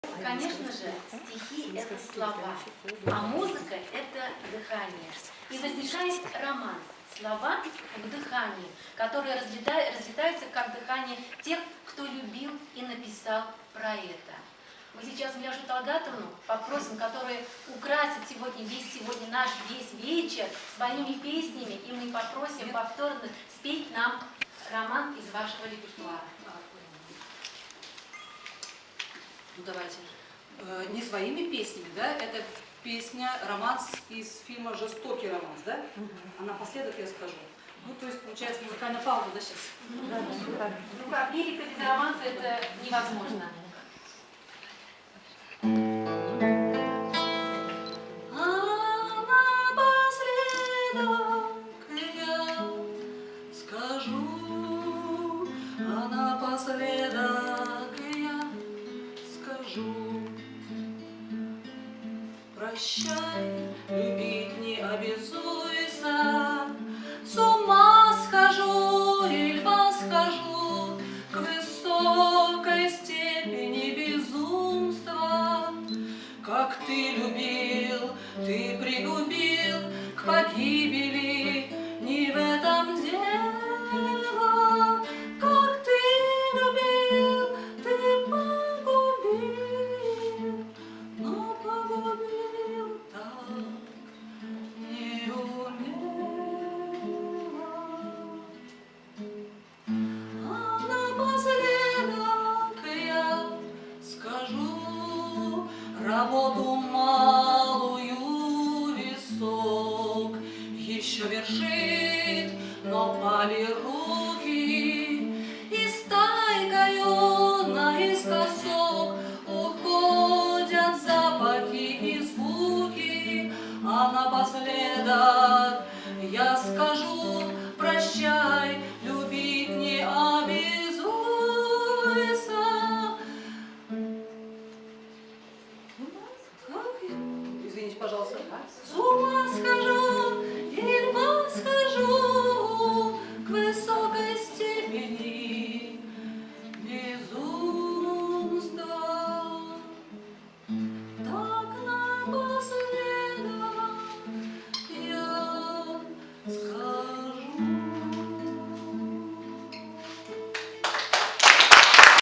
Конечно же, стихи – это слова, а музыка – это дыхание. И возникает романс, слова в дыхании, которые разлетаются как дыхание тех, кто любил и написал про это. Мы сейчас Миляшу Талгатовну попросим, которые украсят сегодня наш весь вечер своими песнями, и мы попросим повторно спеть нам роман из вашего репертуара. Ну давайте. Не своими песнями, да? Это песня, романс из фильма «Жестокий романс», да? А напоследок я скажу. Ну, то есть, получается, музыкальная пауза, да, сейчас? Ну как, лирика без романса – это невозможно. Напоследок я скажу: прощай, любить не обязуйся, с ума схожу или восхожу к высокой степени безумства. Как ты любил, ты пригубил к погибели, не в этом дело. Как ты любил, ты погубил, но погубил так неумело. А напоследок я скажу: работу малую висок еще вершит, но полирует